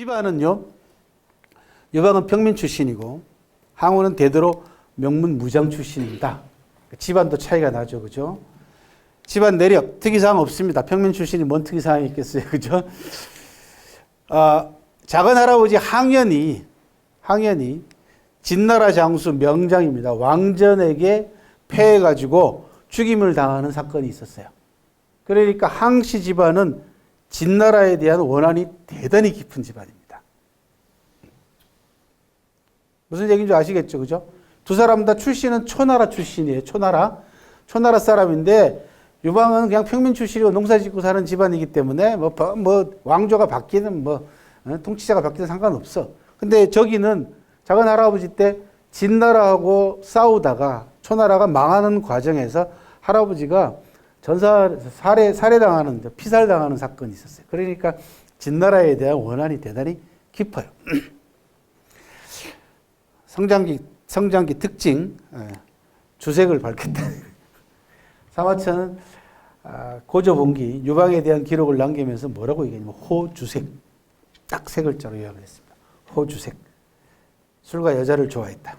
집안은요, 유방은 평민 출신이고 항우는 대대로 명문 무장 출신입니다. 집안도 차이가 나죠, 그죠? 집안 내력, 특이사항 없습니다. 평민 출신이 뭔 특이사항이 있겠어요, 그죠? 작은 할아버지 항연이 진나라 장수 명장입니다. 왕전에게 패해가지고 죽임을 당하는 사건이 있었어요. 그러니까 항씨 집안은 진나라에 대한 원한이 대단히 깊은 집안입니다. 무슨 얘기인지 아시겠죠, 그죠? 두 사람 다 출신은 초나라 출신이에요. 초나라 사람인데 유방은 그냥 평민 출신이고 농사짓고 사는 집안이기 때문에 뭐 왕조가 바뀌는 통치자가 바뀌는 상관없어. 근데 저기는 작은 할아버지 때 진나라하고 싸우다가 초나라가 망하는 과정에서 할아버지가 살해당하는, 피살당하는 사건이 있었어요. 그러니까 진나라에 대한 원한이 대단히 깊어요. 성장기 특징, 주색을 밝혔다. 사마천은 고조본기, 유방에 대한 기록을 남기면서 뭐라고 얘기하냐면 호주색, 딱 세 글자로 요약을 했습니다. 호주색. 술과 여자를 좋아했다.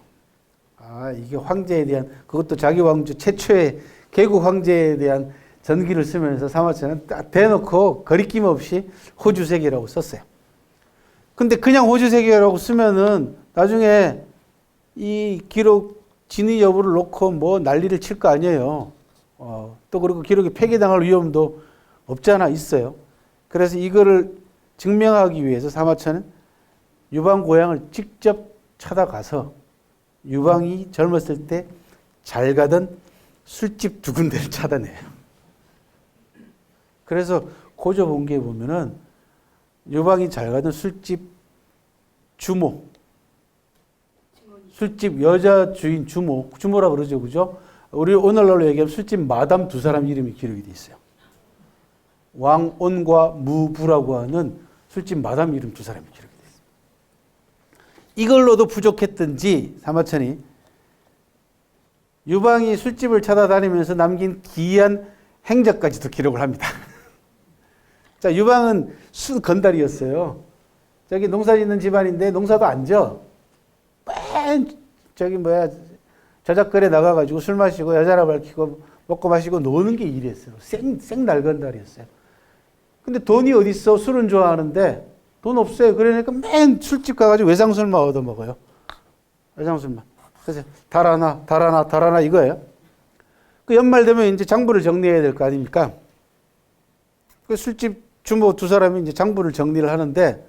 이게 황제에 대한, 그것도 자기 왕조 최초의 개국 황제에 대한 전기를 쓰면서 사마천은 딱 대놓고 거리낌 없이 호주색이라고 썼어요. 근데 그냥 호주색이라고 쓰면은 나중에 이 기록 진위 여부를 놓고 뭐 난리를 칠 거 아니에요. 또 그리고 기록이 폐기당할 위험도 없잖아, 있어요. 그래서 이거를 증명하기 위해서 사마천은 유방 고향을 직접 찾아가서 유방이 젊었을 때 잘 가던 술집 두 군데를 찾아내요. 그래서 고조본기에 보면은 유방이 잘 가던 술집 주모, 술집 여자 주인 주모라 그러죠, 그죠? 우리 오늘날로 얘기하면 술집 마담 두 사람 이름이 기록이 돼 있어요. 왕온과 무부라고 하는 술집 마담 이름 두 사람이 기록이 돼 있어요. 이걸로도 부족했던지 사마천이 유방이 술집을 찾아다니면서 남긴 기이한 행적까지도 기록을 합니다. 자, 유방은 술 건달이었어요. 저기 농사 짓는 집안인데 농사도 안 져. 저작거리에 나가가지고 술 마시고 여자라 밝히고 먹고 마시고 노는 게 일이었어요. 생날건달이었어요. 근데 돈이 어디 있어? 술은 좋아하는데 돈 없어요. 그러니까 맨 술집 가가지고 외상술만 얻어먹어요. 외상술만. 그래서 달아나 이거예요. 그 연말 되면 이제 장부를 정리해야 될 거 아닙니까? 그 술집 주모 두 사람이 이제 장부를 정리를 하는데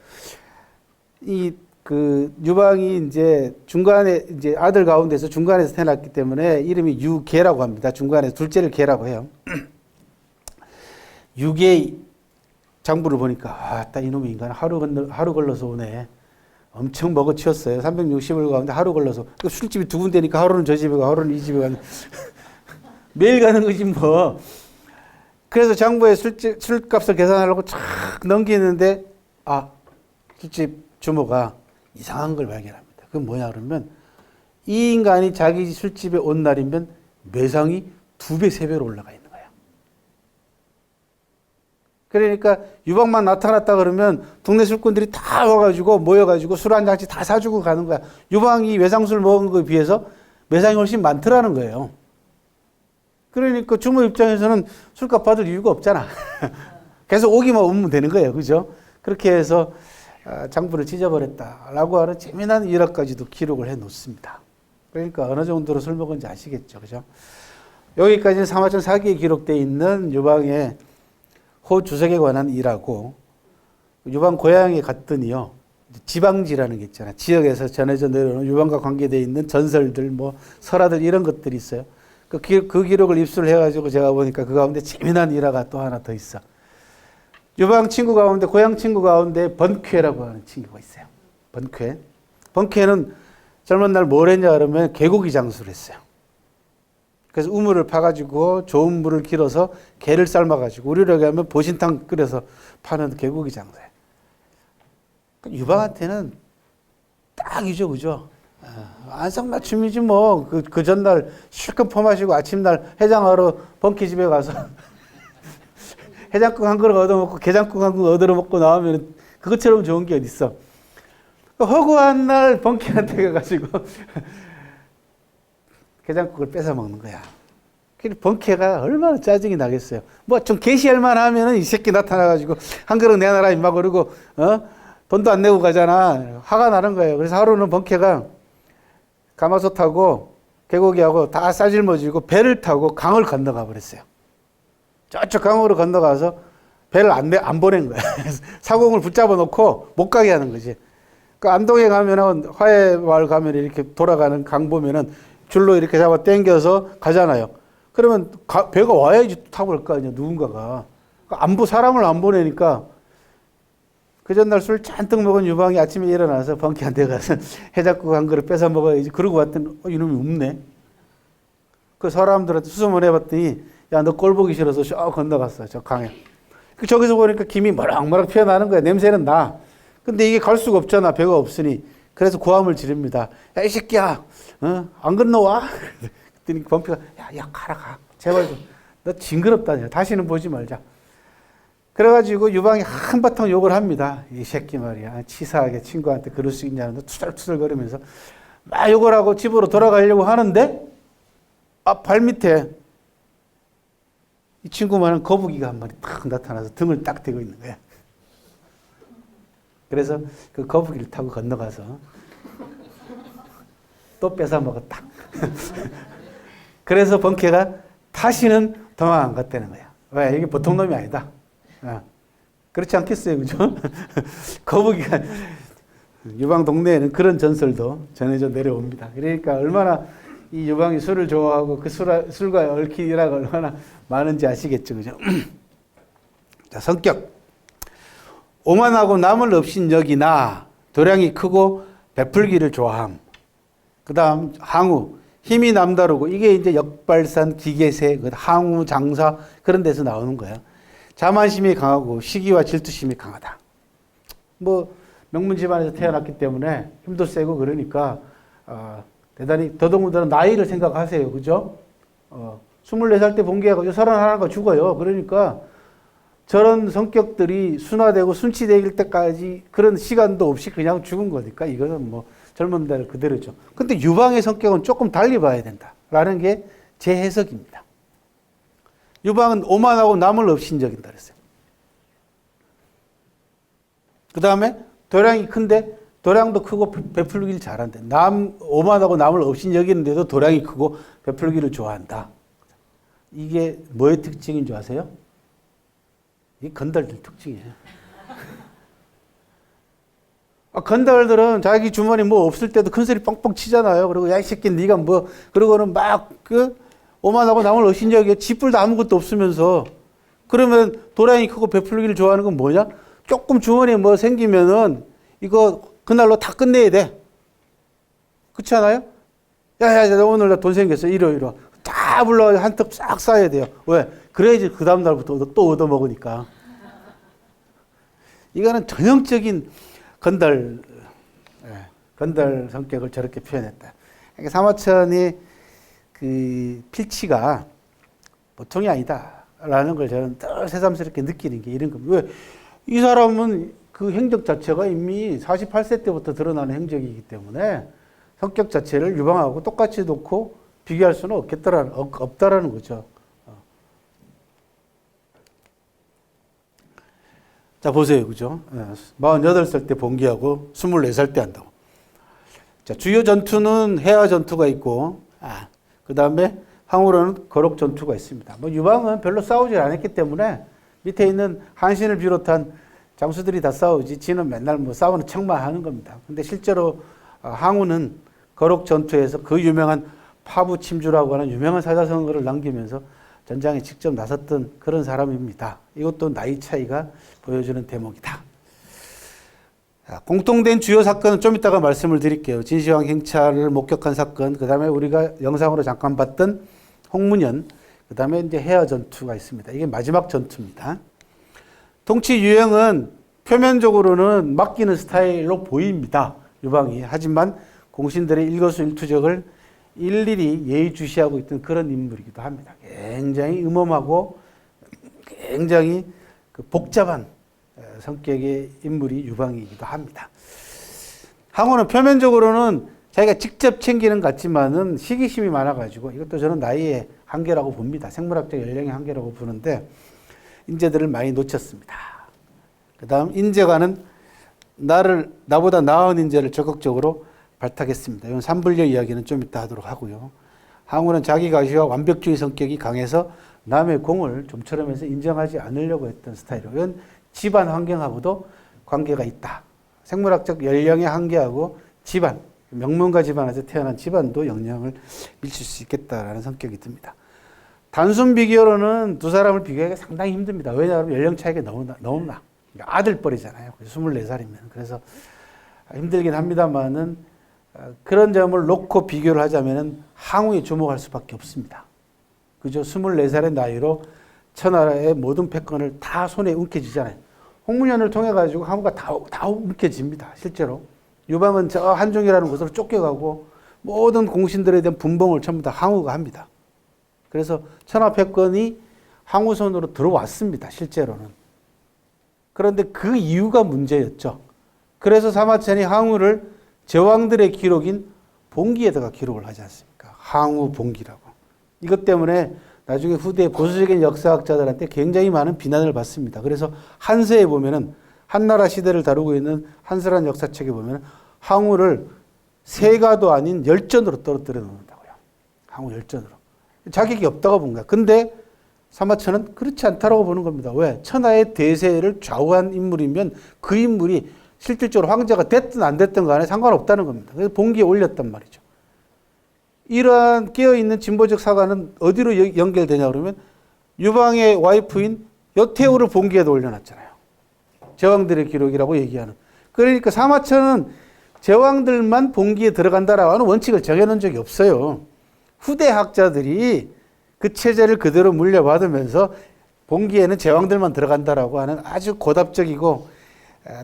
유방이 이제 중간에 이제 아들 가운데서 중간에서 태어났기 때문에 이름이 유계라고 합니다. 중간에서 둘째를 계라고 해요. 유계 장부를 보니까 딱 이놈의 인간 하루 걸러서 오네. 엄청 먹어치웠어요. 360일 가운데 하루 걸러서. 술집이 두 군데니까 하루는 저 집에 가, 하루는 이 집에 가는. 매일 가는 거지 뭐. 그래서 장부에 술값을 계산하려고 쫙 넘기는데 술집 주모가 이상한 걸 발견합니다. 그건 뭐냐 그러면 이 인간이 자기 술집에 온 날이면 매상이 2배, 3배로 올라가 있는 거야. 그러니까 유방만 나타났다 그러면 동네 술꾼들이 다 와가지고 모여가지고 술 한 잔씩 다 사주고 가는 거야. 유방이 외상술 먹은 거에 비해서 매상이 훨씬 많더라는 거예요. 그러니까 주모 입장에서는 술값 받을 이유가 없잖아. 계속 오기만 오면 되는 거예요. 그죠? 그렇게 해서 장부를 찢어버렸다라고 하는 재미난 일화까지도 기록을 해 놓습니다. 그러니까 어느 정도로 술 먹은지 아시겠죠. 그죠? 여기까지는 사마천 사기에 기록되어 있는 유방의 호주색에 관한 일하고 유방 고향에 갔더니요. 지방지라는 게 있잖아요. 지역에서 전해져 내려오는 유방과 관계되어 있는 전설들, 설화들 이런 것들이 있어요. 그 기록을 입수를 해가지고 제가 보니까 그 가운데 재미난 일화가 또 하나 더 있어. 유방 친구 가운데, 고향 친구 가운데 번쾌라고 하는 친구가 있어요. 번쾌는 젊은 날 뭘 했냐 그러면 개고기 장수를 했어요. 그래서 우물을 파가지고 좋은 물을 길어서 게를 삶아가지고 우리로 얘기하면 보신탕 끓여서 파는 개고기 장사예요. 유방한테는 딱이죠, 그죠? 안성맞춤이지 뭐. 그 전날 실컷 퍼마시고 아침날 해장하러 번쾌 집에 가서 해장국 한 그릇 얻어먹고 게장국 한 그릇 얻어먹고 나오면 그것처럼 좋은 게 어딨어. 허구한 날 번쾌한테 가가지고 게장국을 뺏어 먹는 거야. 번쾌가 얼마나 짜증이 나겠어요. 뭐 좀 게시할 만하면은 이 새끼 나타나가지고 한 그릇 내놔라 임마 그러고 돈도 안 내고 가잖아. 화가 나는 거예요. 그래서 하루는 번쾌가 가마솥하고 개고기하고 다 싸질머지고 배를 타고 강을 건너가 버렸어요. 저쪽 강으로 건너가서 배를 안 보낸 거야. 사공을 붙잡아 놓고 못 가게 하는 거지. 그 안동에 가면은 화해마을 가면 이렇게 돌아가는 강 보면은 줄로 이렇게 잡아 당겨서 가잖아요. 그러면 배가 와야지 타볼 거 아니야, 누군가가. 사람을 안 보내니까 그 전날 술 잔뜩 먹은 유방이 아침에 일어나서 번쾌한테 가서 해장국 한 그릇 뺏어 먹어야지. 그러고 왔더니 이놈이 없네. 그 사람들한테 수소문 해봤더니 야, 너 꼴 보기 싫어서 쭉 건너갔어, 저 강에. 저기서 보니까 김이 머락머락 피어나는 거야. 냄새는 나. 근데 이게 갈 수가 없잖아, 배가 없으니. 그래서 고함을 지릅니다. 야, 이 새끼야, 안 건너와? 그랬더니 번쾌가 야, 가라. 제발 좀. 너 징그럽다. 다시는 보지 말자. 그래가지고 유방이 한바탕 욕을 합니다. 이 새끼 말이야. 치사하게 친구한테 그럴 수 있냐는 투덜투덜 거리면서 막 욕을 하고 집으로 돌아가려고 하는데 발 밑에 이 친구만한 거북이가 한 마리 딱 나타나서 등을 딱 대고 있는 거야. 그래서 그 거북이를 타고 건너가서 또 뺏어 먹었다. 그래서 번쾌가 다시는 도망 안 갔다는 거야. 왜? 이게 보통 놈이 아니다. 그렇지 않겠어요, 그죠? 거북이가 유방 동네에는 그런 전설도 전해져 내려옵니다. 그러니까 얼마나 이 유방이 술을 좋아하고 그 술과 얽히기가 얼마나 많은지 아시겠죠, 그죠? 자, 성격. 오만하고 남을 업신여기나 도량이 크고 베풀기를 좋아함. 그 다음 항우. 힘이 남다르고 이게 이제 역발산, 기계세, 항우, 장사 그런 데서 나오는 거예요. 자만심이 강하고 시기와 질투심이 강하다. 뭐 명문 집안에서 태어났기 때문에 힘도 세고 그러니까 대단히 더더군다나 나이를 생각하세요. 그죠? 24살 때 본계하고 31가 죽어요. 그러니까 저런 성격들이 순화되고 순치되길 때까지 그런 시간도 없이 그냥 죽은 거니까 이거는 뭐 젊은 날 그대로죠. 근데 유방의 성격은 조금 달리 봐야 된다라는 게 제 해석입니다. 유방은 오만하고 남을 업신여긴다 그랬어요. 그 다음에 도량이 큰데 도량도 크고 베풀기를 잘한대. 오만하고 남을 업신여기는데도 도량이 크고 베풀기를 좋아한다. 이게 뭐의 특징인 줄 아세요? 이게 건달들 특징이에요. 건달들은 자기 주머니 뭐 없을 때도 큰 소리 뻥뻥 치잖아요. 그리고 야, 이 새끼 네가 뭐 그러고는 막 오만하고 남을 업신여겨. 지뿔도 아무것도 없으면서. 그러면 도량이 크고 베풀기를 좋아하는 건 뭐냐? 조금 주머니에 뭐 생기면은 이거 그날로 다 끝내야 돼. 그렇지 않아요? 야, 오늘 나 돈 생겼어. 이러. 다 불러 한턱 싹 쏴야 돼요. 왜? 그래야지 그 다음 날부터 또 얻어먹으니까. 이거는 전형적인 건달 성격을 저렇게 표현했다. 그러니까 사마천이 그 필치가 보통이 아니다라는 걸 저는 늘 새삼스럽게 느끼는 게 이런 겁니다. 왜? 이 사람은 그 행적 자체가 이미 48세 때부터 드러나는 행적이기 때문에 성격 자체를 유방하고 똑같이 놓고 비교할 수는 없다라는 거죠. 자, 보세요. 그죠? 48살 때 봉기하고 24살 때 한다고. 자, 주요 전투는 해화 전투가 있고, 그 다음에 항우로는 거록 전투가 있습니다. 뭐 유방은 별로 싸우질 않았기 때문에 밑에 있는 한신을 비롯한 장수들이 다 싸우지, 지는 맨날 뭐 싸우는 척만 하는 겁니다. 근데 실제로 항우는 거록 전투에서 그 유명한 파부 침주라고 하는 유명한 사자성어를 남기면서 전장에 직접 나섰던 그런 사람입니다. 이것도 나이 차이가 보여주는 대목이다. 공통된 주요 사건은 좀 이따가 말씀을 드릴게요. 진시황 행차를 목격한 사건, 그 다음에 우리가 영상으로 잠깐 봤던 홍문현, 그 다음에 이제 해화 전투가 있습니다. 이게 마지막 전투입니다. 통치 유형은 표면적으로는 맡기는 스타일로 보입니다. 유방이. 하지만 공신들의 일거수일투족을 일일이 예의주시하고 있던 그런 인물이기도 합니다. 굉장히 음험하고 굉장히 복잡한 성격의 인물이 유방이기도 합니다. 항우는 표면적으로는 자기가 직접 챙기는 것 같지만은 시기심이 많아가지고 이것도 저는 나이의 한계라고 봅니다. 생물학적 연령의 한계라고 보는데 인재들을 많이 놓쳤습니다. 그 다음 인재가는 나보다 나은 인재를 적극적으로 발탁했습니다. 이건 삼불려 이야기는 좀 이따 하도록 하고요. 항우는 자기 가시와 완벽주의 성격이 강해서 남의 공을 좀처럼 해서 인정하지 않으려고 했던 스타일이에요. 이건 집안 환경하고도 관계가 있다. 생물학적 연령의 한계하고 집안, 명문가 집안에서 태어난 집안도 영향을 미칠 수 있겠다라는 성격이 듭니다. 단순 비교로는 두 사람을 비교하기가 상당히 힘듭니다. 왜냐하면 연령 차이가 너무나. 그러니까 아들뻘이잖아요. 24살이면. 그래서 힘들긴 합니다만은 그런 점을 놓고 비교를 하자면은 항우에 주목할 수밖에 없습니다. 그죠? 24살의 나이로 천하의 모든 패권을 다 손에 움켜쥐잖아요. 홍문현을 통해 가지고 항우가 다 움켜집니다. 실제로. 유방은 저 한중이라는 곳으로 쫓겨가고 모든 공신들에 대한 분봉을 전부 다 항우가 합니다. 그래서 천하 패권이 항우 손으로 들어왔습니다. 실제로는. 그런데 그 이유가 문제였죠. 그래서 사마천이 항우를 제왕들의 기록인 봉기에다가 기록을 하지 않습니까? 항우 봉기라고. 이것 때문에 나중에 후대 보수적인 역사학자들한테 굉장히 많은 비난을 받습니다. 그래서 한서에 보면은 한나라 시대를 다루고 있는 한서란 역사책에 보면 항우를 세가도 아닌 열전으로 떨어뜨려 놓는다고요. 항우 열전으로. 자격이 없다고 본 거야. 근데 사마천은 그렇지 않다라고 보는 겁니다. 왜? 천하의 대세를 좌우한 인물이면 그 인물이 실질적으로 황제가 됐든 안 됐든 간에 상관없다는 겁니다. 그래서 봉기에 올렸단 말이죠. 이러한 깨어있는 진보적 사관은 어디로 연결되냐 그러면 유방의 와이프인 여태우를 봉기에도 올려놨잖아요. 제왕들의 기록이라고 얘기하는. 그러니까 사마천은 제왕들만 봉기에 들어간다라고 하는 원칙을 정해놓은 적이 없어요. 후대 학자들이 그 체제를 그대로 물려받으면서 봉기에는 제왕들만 들어간다라고 하는 아주 고답적이고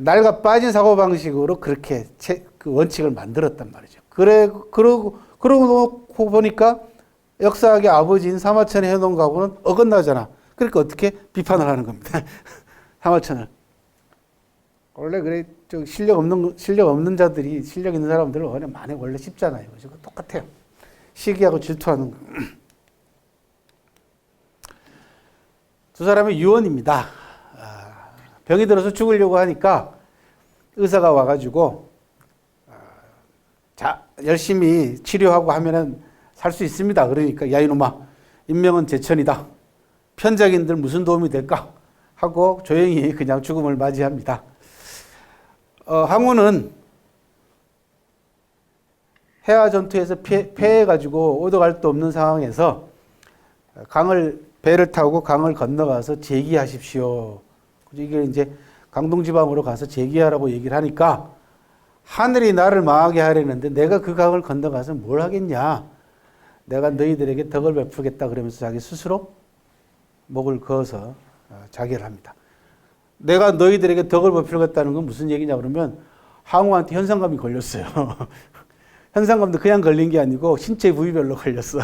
낡아 빠진 사고방식으로 그렇게 그 원칙을 만들었단 말이죠. 그러고 놓고 보니까 역사학의 아버지인 사마천의 해놓은 거하고는 어긋나잖아. 그러니까 어떻게 비판을 하는 겁니다. 사마천을. 원래 그래, 실력 없는 자들이 실력 있는 사람들은 원래 쉽잖아요. 그죠? 똑같아요. 시기하고 질투하는 거. 두 사람의 유언입니다. 병이 들어서 죽으려고 하니까 의사가 와가지고 자 열심히 치료하고 하면은 살 수 있습니다. 그러니까 야 이놈아 인명은 제천이다. 편작인들 무슨 도움이 될까 하고 조용히 그냥 죽음을 맞이합니다. 항우는 해화 전투에서 패해가지고 오도 갈 데 없는 상황에서 배를 타고 강을 건너가서 제기하십시오. 이게 이제 강동지방으로 가서 제기하라고 얘기를 하니까 하늘이 나를 망하게 하려는데 내가 그 강을 건너가서 뭘 하겠냐. 내가 너희들에게 덕을 베풀겠다 그러면서 자기 스스로 목을 그어서 자결을 합니다. 내가 너희들에게 덕을 베풀겠다는 건 무슨 얘기냐 그러면 항우한테 현상감이 걸렸어요. 현상감도 그냥 걸린 게 아니고 신체 부위별로 걸렸어.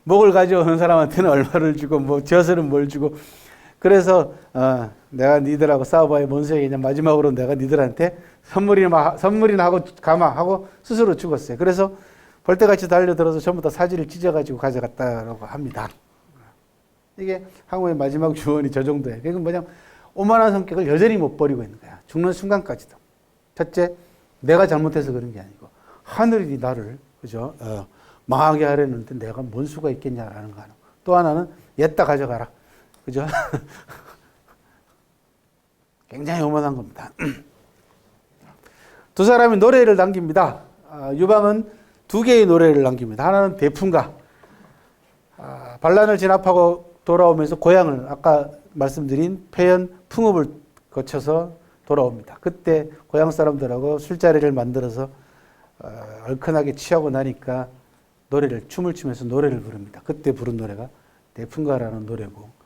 목을 가져오는 사람한테는 얼마를 주고 뭐 벼슬은 뭘 주고 그래서 내가 니들하고 싸워봐야 뭔 소용이냐. 마지막으로 내가 니들한테 선물이나 하고 가마 하고 스스로 죽었어요. 그래서 벌떼같이 달려들어서 전부 다 사지를 찢어가지고 가져갔다고 합니다. 이게 항우의 마지막 주원이 저 정도예요. 그러니까 뭐냐 오만한 성격을 여전히 못 버리고 있는 거야. 죽는 순간까지도. 첫째, 내가 잘못해서 그런 게 아니고 하늘이 나를 그죠 망하게 하려는데 내가 뭔 수가 있겠냐라는 거 하나. 또 하나는 얘다 가져가라. 그죠? 굉장히 오만한 겁니다. 두 사람이 노래를 남깁니다. 유방은 두 개의 노래를 남깁니다. 하나는 대풍가. 반란을 진압하고 돌아오면서 고향을 아까 말씀드린 폐연 풍읍을 거쳐서 돌아옵니다. 그때 고향 사람들하고 술자리를 만들어서 얼큰하게 취하고 나니까 춤을 추면서 노래를 부릅니다. 그때 부른 노래가 대풍가라는 노래고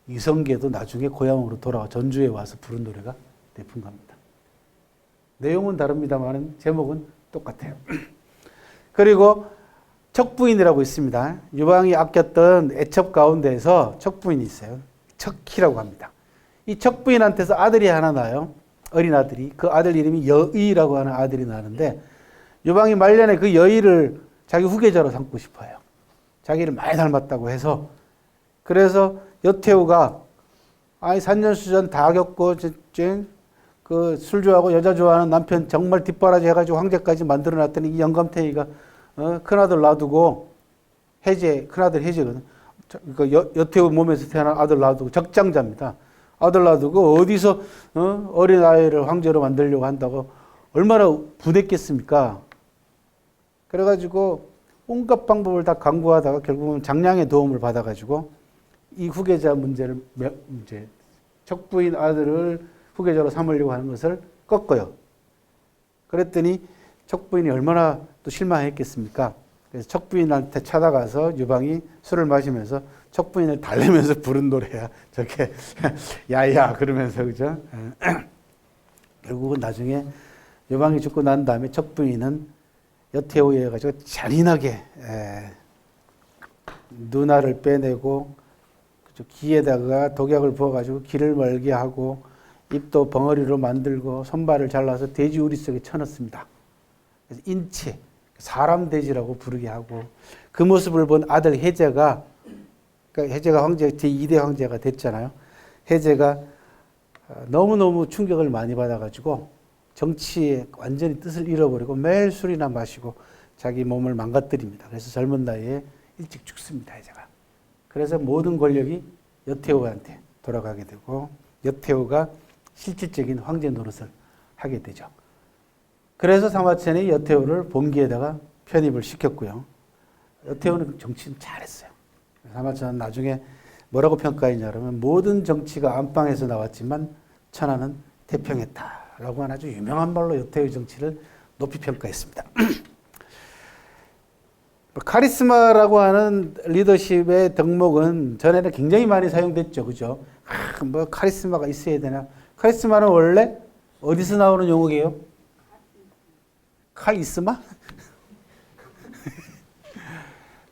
이성계도 나중에 고향으로 돌아와 전주에 와서 부른 노래가 대풍가입니다. 내용은 다릅니다만 제목은 똑같아요. 그리고 척부인이라고 있습니다. 유방이 아꼈던 애첩 가운데에서 척부인이 있어요. 척희라고 합니다. 이 척부인한테서 아들이 하나 나요. 어린 아들이, 그 아들 이름이 여의라고 하는 아들이 나는데, 유방이 말년에 그 여의를 자기 후계자로 삼고 싶어요. 자기를 많이 닮았다고 해서. 그래서 여태우가 산전수전 다 겪고 그 술 좋아하고 여자 좋아하는 남편 정말 뒷바라지 해가지고 황제까지 만들어놨더니 이 영감태이가 큰아들 놔두고 큰아들 해제거든. 그 여태우 몸에서 태어난 아들 놔두고 적장자입니다. 아들 놔두고 어디서 어린 아이를 황제로 만들려고 한다고 얼마나 분했겠습니까? 그래가지고 온갖 방법을 다 강구하다가 결국은 장량의 도움을 받아가지고 이 후계자 문제를 이제 척부인 아들을 후계자로 삼으려고 하는 것을 꺾어요. 그랬더니 척부인이 얼마나 또 실망했겠습니까? 그래서 척부인한테 찾아가서 유방이 술을 마시면서 척부인을 달래면서 부른 노래야. 저렇게 야야 그러면서 그죠? 결국은 나중에 유방이 죽고 난 다음에 척부인은 여태우에 해가지고 잔인하게 누나를 빼내고 귀에다가 독약을 부어가지고 귀를 멀게 하고 입도 벙어리로 만들고 손발을 잘라서 돼지 우리 속에 쳐넣습니다. 그래서 인체, 사람 돼지라고 부르게 하고 그 모습을 본 아들 해제가, 그러니까 해제가 황제, 제2대 황제가 됐잖아요. 해제가 너무너무 충격을 많이 받아가지고 정치에 완전히 뜻을 잃어버리고 매일 술이나 마시고 자기 몸을 망가뜨립니다. 그래서 젊은 나이에 일찍 죽습니다, 해제가. 그래서 모든 권력이 여태우한테 돌아가게 되고 여태우가 실질적인 황제 노릇을 하게 되죠. 그래서 사마천이 여태우를 본기에다가 편입을 시켰고요. 여태우는 정치는 잘했어요. 사마천은 나중에 뭐라고 평가했냐면 모든 정치가 안방에서 나왔지만 천하는 태평했다라고 하는 아주 유명한 말로 여태우의 정치를 높이 평가했습니다. 카리스마라고 하는 리더십의 덕목은 전에는 굉장히 많이 사용됐죠. 그죠? 뭐 카리스마가 있어야 되나? 카리스마는 원래 어디서 나오는 용어예요? 카리스마?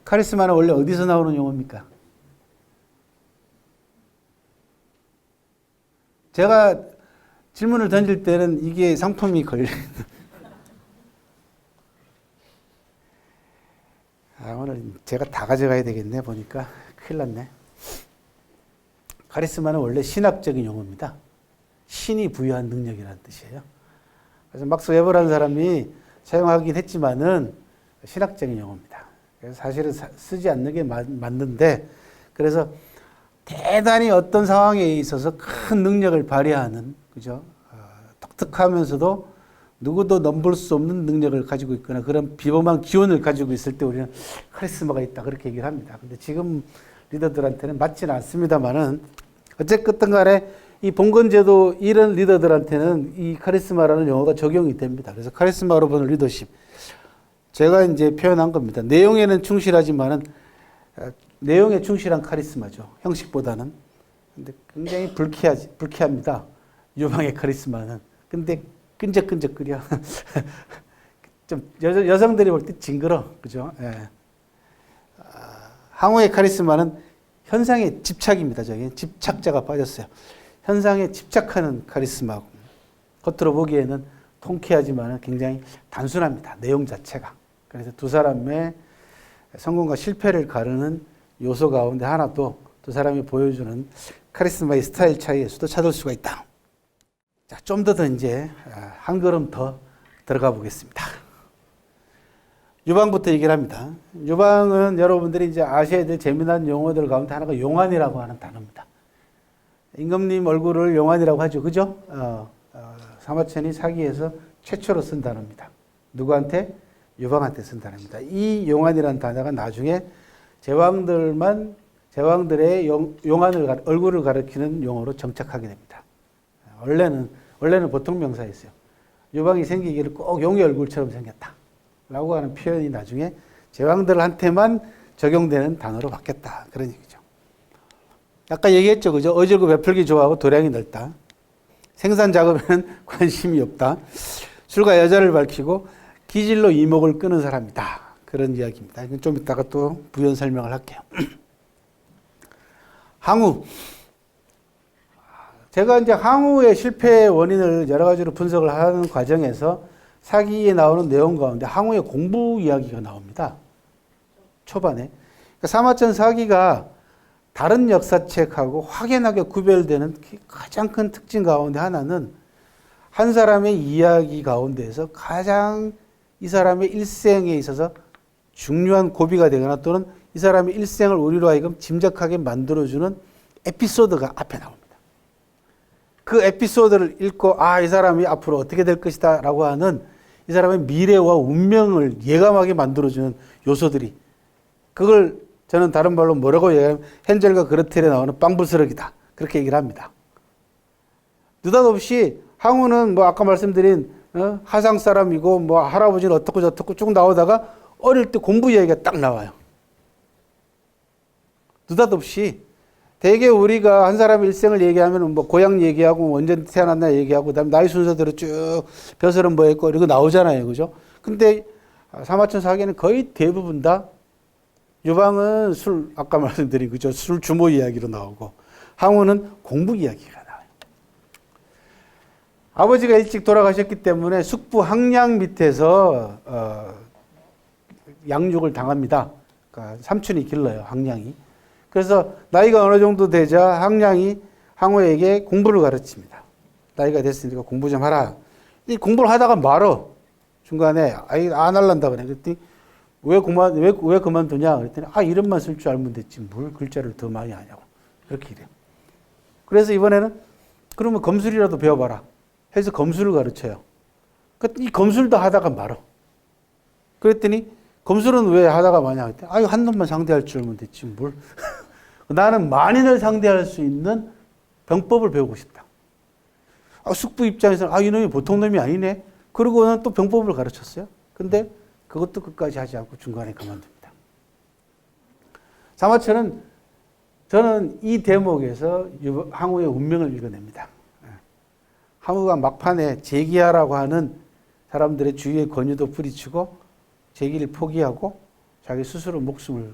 카리스마는 원래 어디서 나오는 용어입니까? 제가 질문을 던질 때는 이게 상품이 걸려. 오늘 제가 다 가져가야 되겠네 보니까 큰일 났네. 카리스마는 원래 신학적인 용어입니다. 신이 부여한 능력이라는 뜻이에요. 그래서 막스 웨버라는 사람이 사용하긴 했지만은 신학적인 용어입니다. 그래서 사실은 쓰지 않는 게 맞는데, 그래서 대단히 어떤 상황에 있어서 큰 능력을 발휘하는, 그죠? 독특하면서도 누구도 넘볼 수 없는 능력을 가지고 있거나 그런 비범한 기운을 가지고 있을 때 우리는 카리스마가 있다 그렇게 얘기를 합니다. 근데 지금 리더들한테는 맞지는 않습니다만은 어쨌든 간에 이 봉건제도 이런 리더들한테는 이 카리스마라는 용어가 적용이 됩니다. 그래서 카리스마로 보는 리더십. 제가 이제 표현한 겁니다. 내용에는 충실하지만은 내용에 충실한 카리스마죠. 형식보다는. 근데 굉장히 불쾌합니다. 유방의 카리스마는. 근데 끈적끈적거려. 좀 여성들이 볼 때 징그러. 그죠? 예. 항우의 카리스마는 현상에 집착입니다. 저기 집착자가 빠졌어요. 현상에 집착하는 카리스마고 겉으로 보기에는 통쾌하지만 굉장히 단순합니다. 내용 자체가. 그래서 두 사람의 성공과 실패를 가르는 요소 가운데 하나도 두 사람이 보여주는 카리스마의 스타일 차이에서도 찾을 수가 있다. 자, 좀 더 이제 한 걸음 더 들어가 보겠습니다. 유방부터 얘기를 합니다. 유방은 여러분들이 이제 아셔야 될 재미난 용어들 가운데 하나가 용안이라고 하는 단어입니다. 임금님 얼굴을 용안이라고 하죠. 그죠? 사마천이 사기에서 최초로 쓴 단어입니다. 누구한테? 유방한테 쓴 단어입니다. 이 용안이라는 단어가 나중에 제왕들의 용안을 얼굴을 가리키는 용어로 정착하게 됩니다. 원래는 보통 명사였어요. 유방이 생기기를 꼭 용의 얼굴처럼 생겼다 라고 하는 표현이 나중에 제왕들한테만 적용되는 단어로 바뀌었다. 그런 얘기죠. 아까 얘기했죠. 그죠? 어질고 베풀기 좋아하고 도량이 넓다. 생산 작업에는 관심이 없다. 술과 여자를 밝히고 기질로 이목을 끄는 사람이다. 그런 이야기입니다. 이건 좀 이따가 또 부연 설명을 할게요. 항우. 제가 이제 항우의 실패 원인을 여러 가지로 분석을 하는 과정에서 사기에 나오는 내용 가운데 항우의 공부 이야기가 나옵니다. 초반에. 그러니까 사마천 사기가 다른 역사책하고 확연하게 구별되는 가장 큰 특징 가운데 하나는 한 사람의 이야기 가운데에서 가장 이 사람의 일생에 있어서 중요한 고비가 되거나 또는 이 사람의 일생을 우리로 하여금 짐작하게 만들어주는 에피소드가 앞에 나옵니다. 그 에피소드를 읽고 이 사람이 앞으로 어떻게 될 것이다 라고 하는 이 사람의 미래와 운명을 예감하게 만들어주는 요소들이, 그걸 저는 다른 말로 뭐라고 얘기하면 헨젤과 그레텔에 나오는 빵부스러기다, 그렇게 얘기를 합니다. 느닷없이 항우는 아까 말씀드린 하상 사람이고 할아버지는 어떻고 저떻고 쭉 나오다가 어릴 때 공부 이야기가 딱 나와요. 느닷없이. 대개 우리가 한 사람의 일생을 얘기하면 고향 얘기하고 언제 태어났나 얘기하고 그다음에 나이 순서대로 쭉 벼슬은 뭐 했고 이거 나오잖아요. 그죠? 근데 사마천 사기는 거의 대부분 다 유방은 술, 아까 말씀드린 그죠? 술 주모 이야기로 나오고 항우는 공부 이야기가 나와요. 아버지가 일찍 돌아가셨기 때문에 숙부 항량 밑에서 양육을 당합니다. 그러니까 삼촌이 길러요, 항량이. 그래서 나이가 어느 정도 되자 항량이 항우에게 공부를 가르칩니다. 나이가 됐으니까 공부 좀 하라. 이 공부를 하다가 말어. 중간에 안 할란다 그래. 그랬더니 왜 그만두냐 그랬더니 이름만 쓸 줄 알면 됐지 뭘 글자를 더 많이 하냐고. 그렇게 이래요. 그래서 이번에는 그러면 검술이라도 배워봐라 해서 검술을 가르쳐요. 이 검술도 하다가 말어. 그랬더니 검술은 왜 하다가 마냐 그랬더니 한 놈만 상대할 줄 알면 됐지 뭘. 나는 만인을 상대할 수 있는 병법을 배우고 싶다. 숙부 입장에서는 이놈이 보통 놈이 아니네. 그러고는 또 병법을 가르쳤어요. 근데 그것도 끝까지 하지 않고 중간에 그만둡니다. 사마천은 저는 이 대목에서 항우의 운명을 읽어냅니다. 항우가 막판에 제기하라고 하는 사람들의 주위의 권유도 부딪히고 제기를 포기하고 자기 스스로 목숨을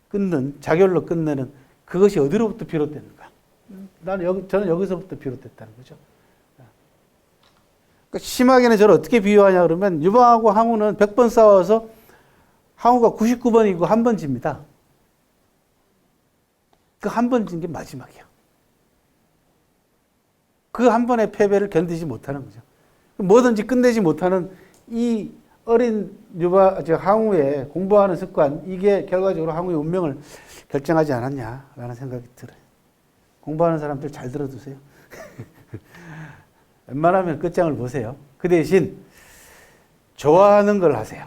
끊는, 자결로 끝내는 그것이 어디로부터 비롯되는가? 저는 여기서부터 비롯됐다는 거죠. 그러니까 심하게는 저를 어떻게 비유하냐 그러면 유방하고 항우는 100번 싸워서 항우가 99번이고 한 번 집니다. 그 한 번 진 게 마지막이야. 그 한 번의 패배를 견디지 못하는 거죠. 뭐든지 끝내지 못하는 이 어린 항우의 공부하는 습관, 이게 결과적으로 항우의 운명을 결정하지 않았냐라는 생각이 들어요. 공부하는 사람들 잘 들어두세요. 웬만하면 끝장을 보세요. 그 대신 좋아하는 걸 하세요.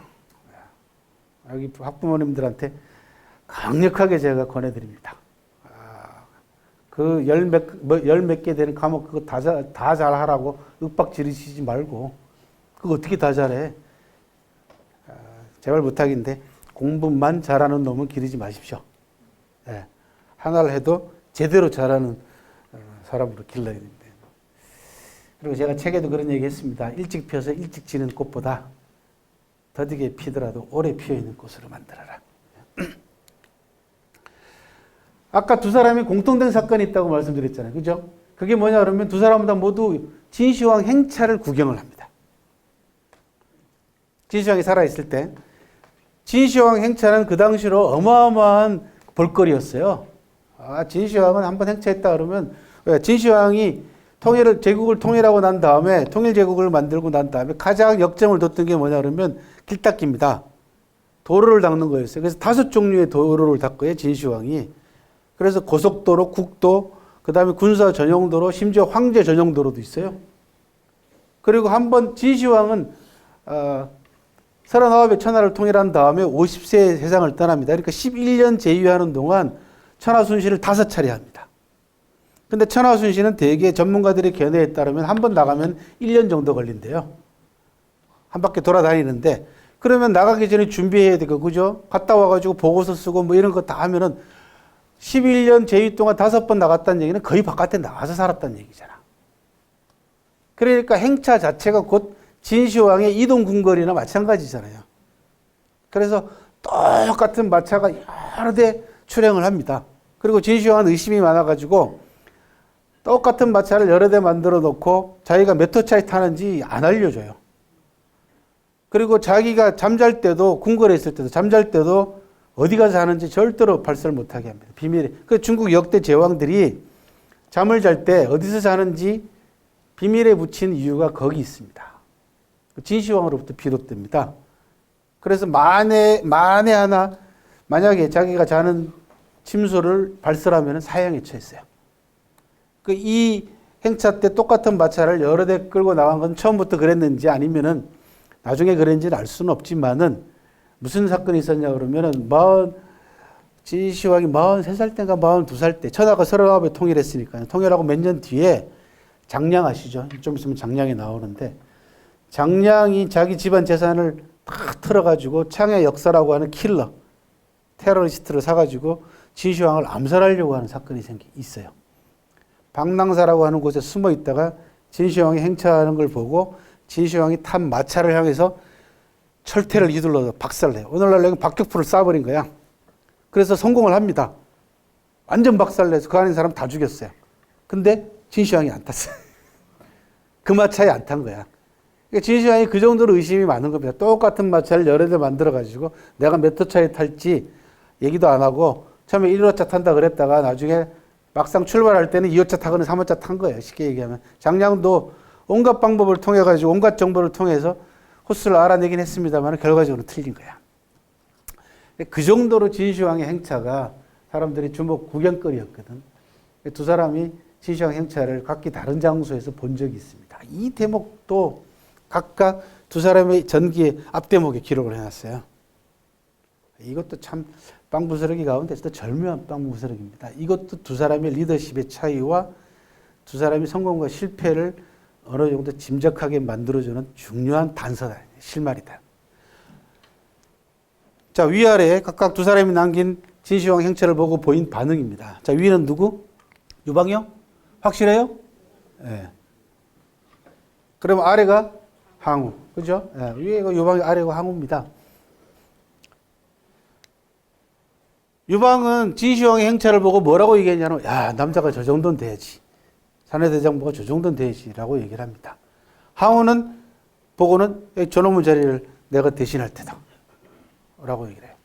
여기 학부모님들한테 강력하게 제가 권해드립니다. 그 열 몇 개 되는 과목 그거 다 잘하라고 윽박 지르시지 말고 그거 어떻게 다 잘해. 제발 부탁인데 공부만 잘하는 놈은 기르지 마십시오. 네. 하나를 해도 제대로 잘하는 사람으로 길러야 됩니다. 그리고 제가 책에도 그런 얘기 했습니다. 일찍 피어서 일찍 지는 꽃보다 더디게 피더라도 오래 피어있는 꽃으로 만들어라. 아까 두 사람이 공통된 사건이 있다고 말씀드렸잖아요. 그죠? 그게 뭐냐 그러면 두 사람 다 모두 진시황 행차를 구경을 합니다. 진시황이 살아있을 때 진시황 행차는 그 당시로 어마어마한 볼거리였어요. 진시황은 한번 행차했다 그러면 진시황이 제국을 통일하고 난 다음에 통일제국을 만들고 난 다음에 가장 역점을 뒀던 게 뭐냐 그러면 길닦기입니다. 도로를 닦는 거였어요. 그래서 5종류의 도로를 닦고요, 진시황이. 그래서 고속도로, 국도, 그 다음에 군사 전용도로, 심지어 황제 전용도로도 있어요. 그리고 한번 진시황은 39의 천하를 통일한 다음에 50세에 세상을 떠납니다. 그러니까 11년 제위하는 동안 천하순시를 5차례 합니다. 근데 천하순시는 대개 전문가들의 견해에 따르면 한 번 나가면 1년 정도 걸린대요. 한 바퀴 돌아다니는데, 그러면 나가기 전에 준비해야 되고, 그죠? 갔다 와가지고 보고서 쓰고 뭐 이런 거 다 하면은 11년 제위 동안 5번 나갔다는 얘기는 거의 바깥에 나가서 살았다는 얘기잖아. 그러니까 행차 자체가 곧 진시황의 이동 궁궐이나 마찬가지잖아요. 그래서 똑같은 마차가 여러 대 출행을 합니다. 그리고 진시황은 의심이 많아가지고 똑같은 마차를 여러 대 만들어 놓고 자기가 몇 호 차에 타는지 안 알려줘요. 그리고 자기가 잠잘 때도, 궁궐에 있을 때도, 잠잘 때도 어디 가서 자는지 절대로 발설을 못하게 합니다. 비밀에. 그 중국 역대 제왕들이 잠을 잘 때 어디서 자는지 비밀에 붙인 이유가 거기 있습니다. 진시황으로부터 비롯됩니다. 그래서 만에 하나 만약에 자기가 자는 침소를 발설하면 사형에 처했어요. 이 행차 때 똑같은 마차를 여러 대 끌고 나간 건 처음부터 그랬는지 아니면은 나중에 그랬는지는 알 수는 없지만은 무슨 사건이 있었냐 그러면은 진시황이 43살 때인가 42살 때 천하가 39에 통일했으니까요. 통일하고 몇 년 뒤에 장량 아시죠? 좀 있으면 장량이 나오는데 장량이 자기 집안 재산을 다 털어가지고 창의 역사라고 하는 킬러, 테러리스트를 사가지고 진시황을 암살하려고 하는 사건이 있어요. 방랑사라고 하는 곳에 숨어 있다가 진시황이 행차하는 걸 보고 진시황이 탄 마차를 향해서 철퇴를 휘둘러서 박살을 해요. 오늘날 여기 박격포를 쏴버린 거야. 그래서 성공을 합니다. 완전 박살내서 그 안에 있는 사람 다 죽였어요. 근데 진시황이 안 탔어요. 그 마차에 안 탄 거야. 그러니까 진시황이 그 정도로 의심이 많은 겁니다. 똑같은 마차를 여러 대 만들어가지고 내가 몇 호 차에 탈지 얘기도 안 하고 처음에 1호차 탄다 그랬다가 나중에 막상 출발할 때는 2호차 타거나 3호차 탄 거예요. 쉽게 얘기하면. 장량도 온갖 방법을 통해가지고 온갖 정보를 통해서 호수를 알아내긴 했습니다만 결과적으로 틀린 거야. 그 정도로 진시황의 행차가 사람들이 주목 구경거리였거든. 두 사람이 진시황 행차를 각기 다른 장소에서 본 적이 있습니다. 이 대목도 각각 두 사람의 전기의 앞대목에 기록을 해놨어요. 이것도 참 빵부스러기 가운데서도 절묘한 빵부스러기입니다. 이것도 두 사람의 리더십의 차이와 두 사람의 성공과 실패를 어느 정도 짐작하게 만들어주는 중요한 단서다. 실마리다. 자, 위아래 각각 두 사람이 남긴 진시황 행차를 보고 보인 반응입니다. 자, 위는 누구? 유방이요? 확실해요? 예. 네. 그럼 아래가 항우. 그죠? 네. 위가 유방이, 아래가 항우입니다. 유방은 진시황의 행차를 보고 뭐라고 얘기했냐면, 야, 남자가 저 정도는 돼야지. 사내대장부가 저 정도는 돼야지라고 얘기를 합니다. 항우는 보고는 저놈의 자리를 내가 대신할 테다. 라고 얘기를 해요.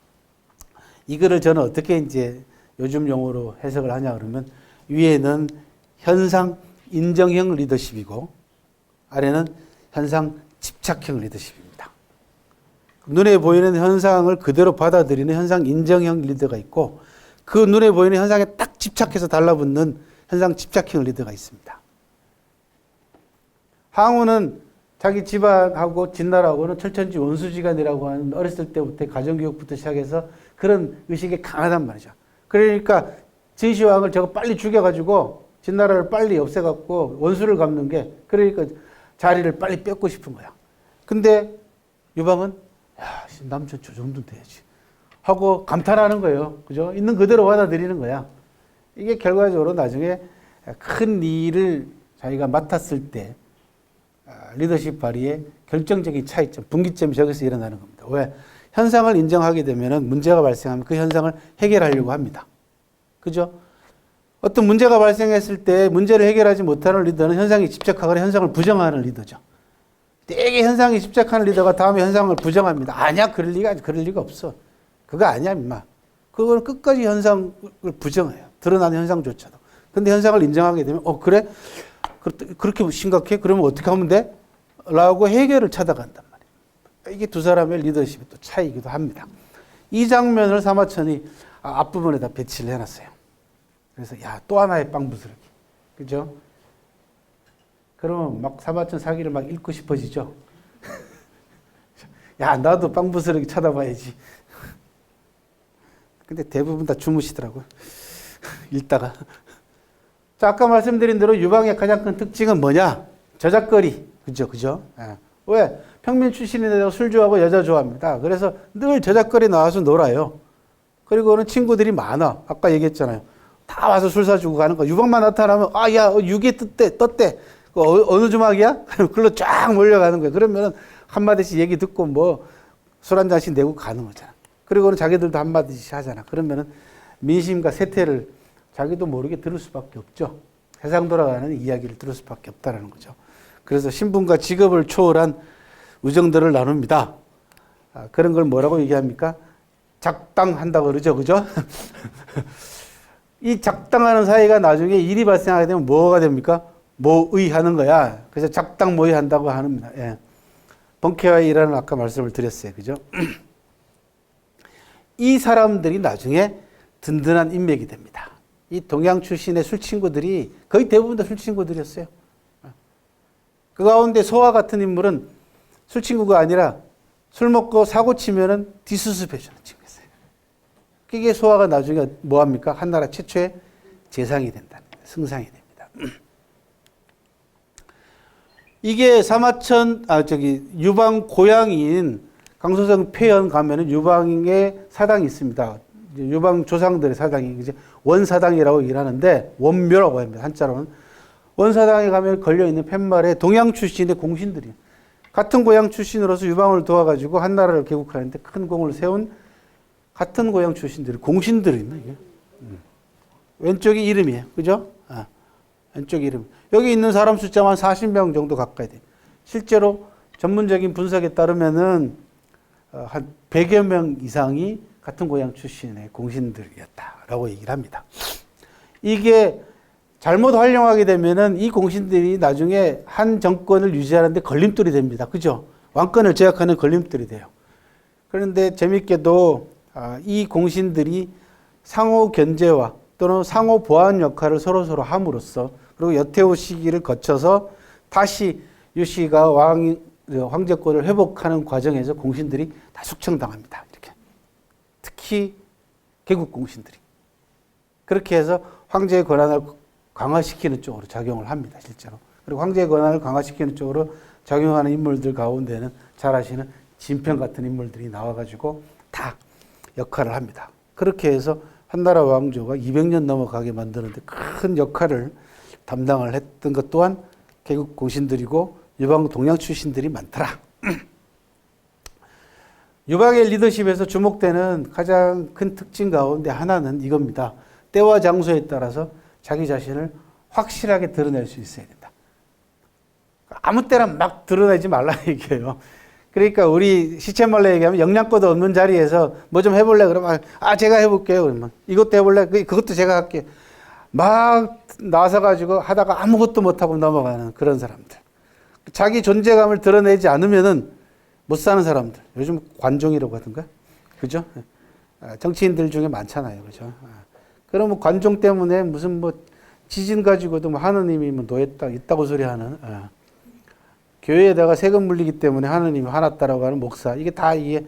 이거를 저는 어떻게 이제 요즘 용어로 해석을 하냐 그러면 위에는 현상 인정형 리더십이고 아래는 현상 집착형 리더십입니다. 눈에 보이는 현상을 그대로 받아들이는 현상 인정형 리더가 있고 그 눈에 보이는 현상에 딱 집착해서 달라붙는 현상 집착형 리더가 있습니다. 항우는 자기 집안하고 진나라하고는 철천지 원수지간이라고 하는 어렸을 때부터 가정교육부터 시작해서 그런 의식이 강하단 말이죠. 그러니까 진시황을 저거 빨리 죽여가지고 진나라를 빨리 없애갖고 원수를 갚는 게 그러니까 자리를 빨리 뺏고 싶은 거야. 근데 유방은 야, 남편 저 정도 돼야지 하고 감탄하는 거예요. 그죠? 있는 그대로 받아들이는 거야. 이게 결과적으로 나중에 큰 일을 자기가 맡았을 때 리더십 발휘의 결정적인 차이점, 분기점이 저기서 일어나는 겁니다. 왜? 현상을 인정하게 되면 문제가 발생하면 그 현상을 해결하려고 합니다. 그죠? 어떤 문제가 발생했을 때 문제를 해결하지 못하는 리더는 현상에 집착하거나 현상을 부정하는 리더죠. 되게 현상에 집착하는 리더가 다음에 현상을 부정합니다. 아니야, 그럴 리가 없어. 그거 아니야, 임마. 그거는 끝까지 현상을 부정해요. 드러나는 현상조차도. 근데 현상을 인정하게 되면, 그래? 그렇게 심각해? 그러면 어떻게 하면 돼? 라고 해결을 찾아간단 말이에요. 이게 두 사람의 리더십의 또 차이이기도 합니다. 이 장면을 사마천이 앞부분에다 배치를 해놨어요. 그래서, 야, 또 하나의 빵부스러기. 그죠? 그러면 막 사마천 사기를 막 읽고 싶어지죠? 야, 나도 빵부스러기 쳐다봐야지. 근데 대부분 다 주무시더라고요. 읽다가. 자, 아까 말씀드린 대로 유방의 가장 큰 특징은 뭐냐? 저작거리. 그죠? 예. 왜? 평민 출신인데도 술 좋아하고 여자 좋아합니다. 그래서 늘 저작거리 나와서 놀아요. 그리고는 친구들이 많아. 아까 얘기했잖아요. 다 와서 술 사주고 가는 거. 유방만 나타나면, 야, 유기에 떴대. 어느 주막이야? 글로 쫙 몰려가는 거예요. 그러면 한마디씩 얘기 듣고 술 한 잔씩 내고 가는 거잖아. 그리고는 자기들도 한마디씩 하잖아. 그러면은 민심과 세태를 자기도 모르게 들을 수밖에 없죠. 세상 돌아가는 이야기를 들을 수밖에 없다는 거죠. 그래서 신분과 직업을 초월한 우정들을 나눕니다. 그런 걸 뭐라고 얘기합니까? 작당한다고 그러죠. 그죠? 이 작당하는 사이가 나중에 일이 발생하게 되면 뭐가 됩니까? 모의하는 거야. 그래서 작당 모의한다고 합니다. 예. 번케와의 일화는 아까 말씀을 드렸어요. 그죠? 이 사람들이 나중에 든든한 인맥이 됩니다. 이 동양 출신의 술친구들이 거의 대부분 다 술친구들이었어요. 그 가운데 소와 같은 인물은 술친구가 아니라 술 먹고 사고 치면은 뒤수습해주는 친구였어요. 그게 소화가 나중에 뭐합니까? 한나라 최초의 재상이 된다는 거예요. 승상이 됩니다. 이게 유방 고향인 강소성 폐연 가면은 유방의 사당이 있습니다. 유방 조상들의 사당이 이제 원사당이라고 일하는데 원묘라고 합니다. 한자로는. 원사당에 가면 걸려있는 팻말에 동양 출신의 공신들이 같은 고향 출신으로서 유방을 도와가지고 한나라를 개국하는데 큰 공을 세운 같은 고향 출신들이 공신들이 있나 이게? 왼쪽이 이름이에요. 그죠? 왼쪽 이름. 여기 있는 사람 숫자만 40명 정도 가까이 돼요. 실제로 전문적인 분석에 따르면은 한 100여 명 이상이 같은 고향 출신의 공신들이었다라고 얘기를 합니다. 이게 잘못 활용하게 되면은 이 공신들이 나중에 한 정권을 유지하는데 걸림돌이 됩니다. 그죠? 왕권을 제약하는 걸림돌이 돼요. 그런데 재밌게도 이 공신들이 상호 견제와 또는 상호 보완 역할을 서로 함으로써 그리고 여태우 시기를 거쳐서 다시 유씨가 황제권을 회복하는 과정에서 공신들이 다 숙청당합니다. 이렇게. 특히 개국 공신들이. 그렇게 해서 황제의 권한을 강화시키는 쪽으로 작용을 합니다. 실제로. 그리고 황제의 권한을 강화시키는 쪽으로 작용하는 인물들 가운데는 잘 아시는 진평 같은 인물들이 나와가지고 다 역할을 합니다. 그렇게 해서 한나라 왕조가 200년 넘어가게 만드는데 큰 역할을 담당을 했던 것 또한 개국 공신들이고 유방 동양 출신들이 많더라. 유방의 리더십에서 주목되는 가장 큰 특징 가운데 하나는 이겁니다. 때와 장소에 따라서 자기 자신을 확실하게 드러낼 수 있어야 된다. 아무 때나 막 드러내지 말라 얘기예요. 그러니까 우리 시쳇말로 얘기하면 영양고도 없는 자리에서 뭐 좀 해볼래? 그러면 제가 해볼게요. 그러면 이것도 해볼래? 그것도 제가 할게요. 막 나서가지고 하다가 아무것도 못하고 넘어가는 그런 사람들. 자기 존재감을 드러내지 않으면은 못 사는 사람들. 요즘 관종이라고 하던가? 그죠? 정치인들 중에 많잖아요. 그죠? 그러면 관종 때문에 무슨 뭐 지진 가지고도 뭐 하느님이 뭐 노예다 있다고 소리하는 교회에다가 세금 물리기 때문에 하느님이 화났다라고 하는 목사 이게 다 이게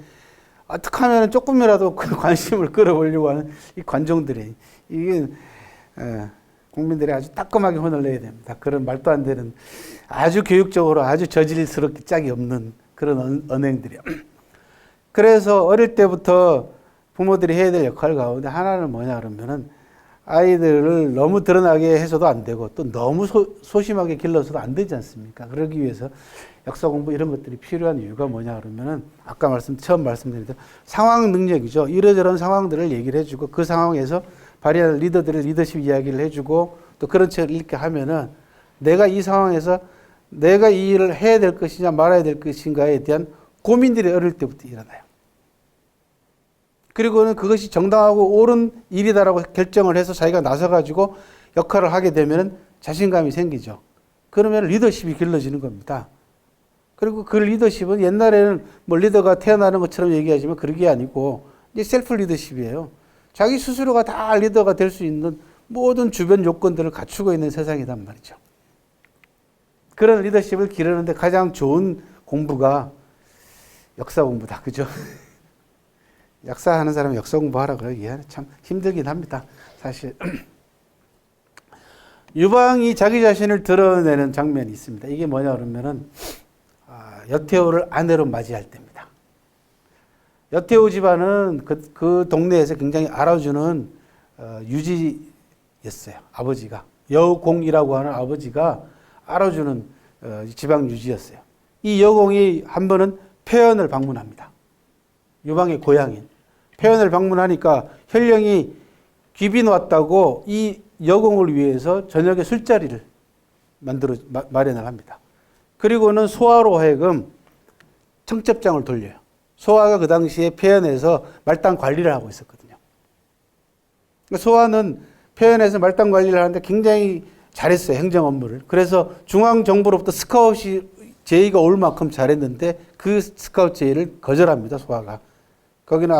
어떻게 하면 조금이라도 관심을 끌어올리려고 하는 이 관종들이 이게 국민들이 아주 따끔하게 혼을 내야 됩니다. 그런 말도 안 되는 아주 교육적으로 아주 저질스럽게 짝이 없는 그런 언행들이요. 그래서 어릴 때부터 부모들이 해야 될 역할 가운데 하나는 뭐냐 그러면은 아이들을 너무 드러나게 해서도 안 되고 또 너무 소심하게 길러서도 안 되지 않습니까? 그러기 위해서 역사 공부 이런 것들이 필요한 이유가 뭐냐 그러면은 아까 처음 말씀드린 대로 상황 능력이죠. 이러저런 상황들을 얘기를 해주고 그 상황에서 발휘하는 리더들의 리더십 이야기를 해주고 또 그런 책을 읽게 하면은 내가 이 상황에서 내가 이 일을 해야 될 것이냐 말아야 될 것인가에 대한 고민들이 어릴 때부터 일어나요. 그리고는 그것이 정당하고 옳은 일이다라고 결정을 해서 자기가 나서가지고 역할을 하게 되면 자신감이 생기죠. 그러면 리더십이 길러지는 겁니다. 그리고 그 리더십은 옛날에는 뭐 리더가 태어나는 것처럼 얘기하지만 그런 게 아니고 이제 셀프 리더십이에요. 자기 스스로가 다 리더가 될 수 있는 모든 주변 요건들을 갖추고 있는 세상이란 말이죠. 그런 리더십을 기르는데 가장 좋은 공부가 역사 공부다. 그죠? 역사하는 사람이 역사 공부하라고 얘기하는 참 힘들긴 합니다. 사실. 유방이 자기 자신을 드러내는 장면이 있습니다. 이게 뭐냐 그러면은 여태우를 아내로 맞이할 때입니다. 여태우 집안은 그 동네에서 굉장히 알아주는 유지였어요. 아버지가. 여공이라고 하는 아버지가 알아주는 지방 유지였어요. 이 여공이 한 번은 폐연을 방문합니다. 유방의 고향인. 폐연을 방문하니까 혈령이 귀빈 왔다고 이 여공을 위해서 저녁에 술자리를 마련을 합니다. 그리고는 소아로 하여금 청첩장을 돌려요. 소아가 그 당시에 폐연에서 말단 관리를 하고 있었거든요. 소아는 폐연에서 말단 관리를 하는데 굉장히 잘했어요. 행정 업무를. 그래서 중앙정부로부터 스카웃이 제의가 올 만큼 잘했는데 그 스카웃 제의를 거절합니다. 소아가. 거기는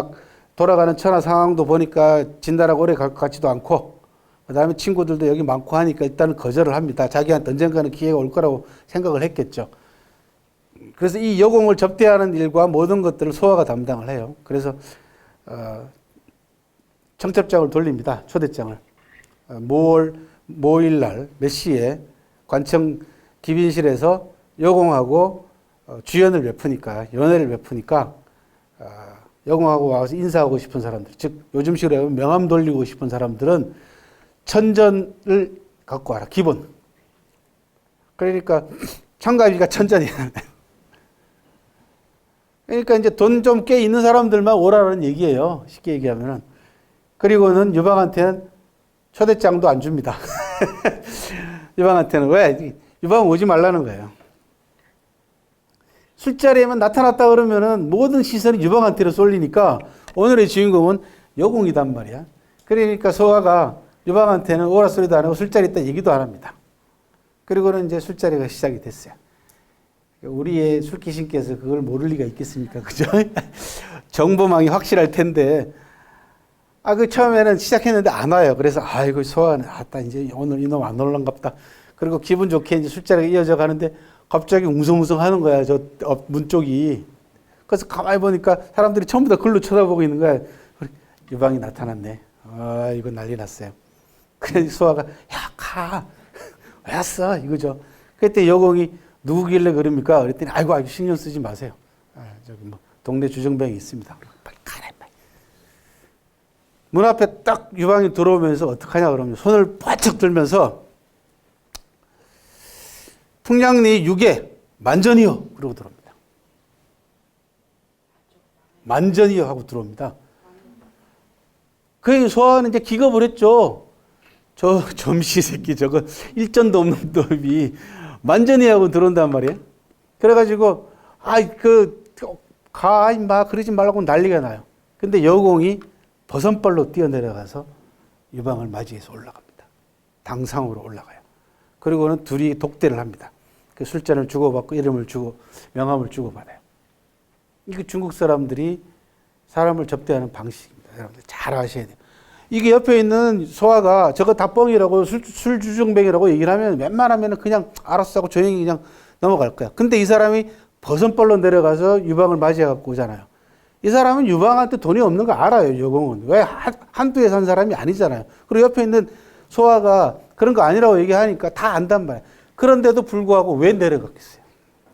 돌아가는 천하 상황도 보니까 진달하고 오래 갈 것 같지도 않고 그다음에 친구들도 여기 많고 하니까 일단은 거절을 합니다. 자기한테 언젠가는 기회가 올 거라고 생각을 했겠죠. 그래서 이 여공을 접대하는 일과 모든 것들을 소아가 담당을 해요. 그래서 청첩장을 돌립니다. 초대장을. 모일날 몇 시에 관청 기빈실에서 여공하고 주연을 베푸니까 연회를 베푸니까 여공하고 와서 인사하고 싶은 사람들, 즉 요즘식으로 하면 명함 돌리고 싶은 사람들은 천전을 갖고 와라. 기본. 그러니까 참가비가 천전이야. 그러니까 이제 돈 좀 꽤 있는 사람들만 오라는 얘기예요. 쉽게 얘기하면은. 그리고는 유방한테는 초대장도 안 줍니다. 유방한테는 왜? 유방 오지 말라는 거예요. 술자리에만 나타났다 그러면은 모든 시선이 유방한테로 쏠리니까 오늘의 주인공은 여공이단 말이야. 그러니까 소아가 유방한테는 오라 소리도 안 하고 술자리 있다 얘기도 안 합니다. 그리고는 이제 술자리가 시작이 됐어요. 우리의 술귀신께서 그걸 모를 리가 있겠습니까? 그죠? 정보망이 확실할 텐데, 그 처음에는 시작했는데 안 와요. 그래서, 아이고, 소아는, 이제 오늘 이놈 안 올란갑다. 그리고 기분 좋게 이제 술자리가 이어져 가는데, 갑자기 웅성웅성 하는 거야, 저 문 쪽이. 그래서 가만히 보니까 사람들이 전부 다 글로 쳐다보고 있는 거야. 유방이 나타났네. 이거 난리 났어요. 그래서 소아가, 야, 가. 왜 왔어? 이거죠. 그때 여공이 누구길래 그럽니까? 그랬더니, 아이고, 신경 쓰지 마세요. 저기 동네 주정뱅이 있습니다. 빨리 가라, 빨리. 문 앞에 딱 유방이 들어오면서 어떡하냐, 그러면 손을 바짝 들면서, 풍량리 6에 만전이요. 그러고 들어옵니다. 만전이요. 하고 들어옵니다. 그 소아는 이제 기겁을 했죠. 저 점시 새끼 저거 일전도 없는 놈이 만전이요. 하고 들어온단 말이에요. 그래가지고, 가, 임마. 그러지 말라고 난리가 나요. 근데 여공이 버선발로 뛰어내려가서 유방을 맞이해서 올라갑니다. 당상으로 올라가요. 그리고는 둘이 독대를 합니다. 그 술잔을 주고받고 이름을 주고 명함을 주고받아요. 이게 중국 사람들이 사람을 접대하는 방식입니다. 여러분들 잘 아셔야 돼요. 이게 옆에 있는 소아가 저거 다 뻥이라고 술주정뱅이라고 얘기를 하면 웬만하면 그냥 알았어 하고 조용히 그냥 넘어갈 거야. 근데 이 사람이 버선발로 내려가서 유방을 맞이해갖고 오잖아요. 이 사람은 유방한테 돈이 없는 거 알아요. 여공은. 왜 한두에 산 사람이 아니잖아요. 그리고 옆에 있는 소아가 그런 거 아니라고 얘기하니까 다 안단 말이에요. 그런데도 불구하고 왜 내려갔겠어요?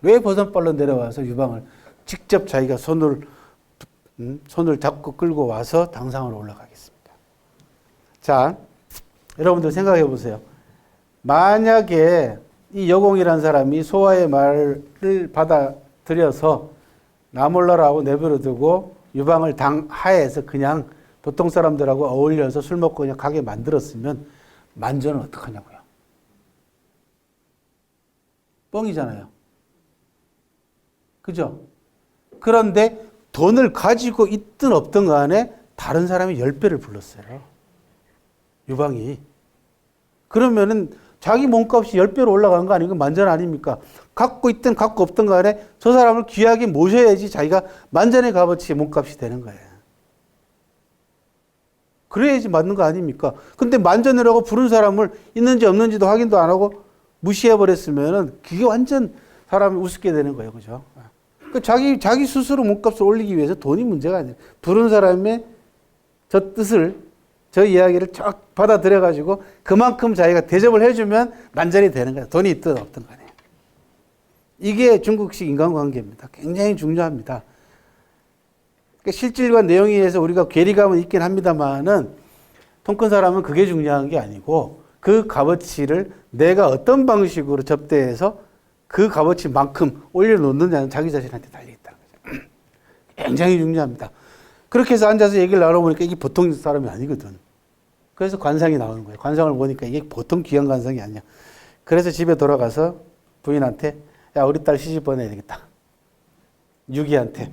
왜 버선발로 내려와서 유방을 직접 자기가 손을 잡고 끌고 와서 당상으로 올라가겠습니다. 자, 여러분들 생각해 보세요. 만약에 이 여공이라는 사람이 소아의 말을 받아들여서 나 몰라라고 내버려두고 유방을 당하에서 그냥 보통 사람들하고 어울려서 술 먹고 그냥 가게 만들었으면 만전은 어떡하냐고요. 뻥이잖아요. 그죠? 그런데 돈을 가지고 있든 없든 간에 다른 사람이 10배를 불렀어요. 유방이. 그러면은 자기 몸값이 10배로 올라간 거 아니고 만전 아닙니까? 갖고 있든 갖고 없든 간에 저 사람을 귀하게 모셔야지 자기가 만전의 값어치의 몸값이 되는 거예요. 그래야지 맞는 거 아닙니까? 근데 만전이라고 부른 사람을 있는지 없는지도 확인도 안 하고 무시해버렸으면은 그게 완전 사람이 우습게 되는 거예요. 그죠? 자기 스스로 몸값을 올리기 위해서 돈이 문제가 아니에요. 부른 사람의 저 뜻을, 저 이야기를 쫙 받아들여가지고 그만큼 자기가 대접을 해주면 만전이 되는 거예요. 돈이 있든 없든 간에. 이게 중국식 인간관계입니다. 굉장히 중요합니다. 실질과 내용에 의해서 우리가 괴리감은 있긴 합니다만은 통 큰 사람은 그게 중요한 게 아니고 그 값어치를 내가 어떤 방식으로 접대해서 그 값어치만큼 올려놓느냐는 자기 자신한테 달려있다는 거죠. 굉장히 중요합니다. 그렇게 해서 앉아서 얘기를 나눠보니까 이게 보통 사람이 아니거든. 그래서 관상이 나오는 거예요. 관상을 보니까 이게 보통 귀한 관상이 아니야. 그래서 집에 돌아가서 부인한테 야 우리 딸 시집 보내야 되겠다. 유기한테.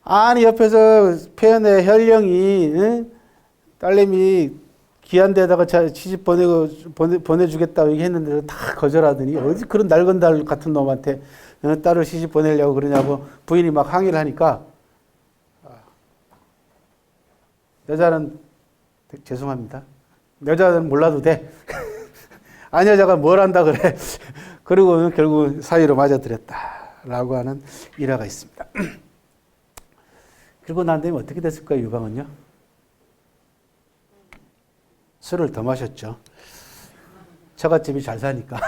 아니 옆에서 폐연의 혈령이 응? 딸내미 귀한 데다가 시집 보내주겠다고 얘기했는데 다 거절하더니 어디 그런 낡은 딸 같은 놈한테 딸을 시집 보내려고 그러냐고 부인이 막 항의를 하니까 여자는 죄송합니다. 여자는 몰라도 돼. 아니 여자가 뭘 한다 그래. 그리고 결국 사위로 맞아들였다라고 하는 일화가 있습니다. 그리고 난 다음에 어떻게 됐을까요, 유방은요? 술을 더 마셨죠. 처갓집이 잘 사니까.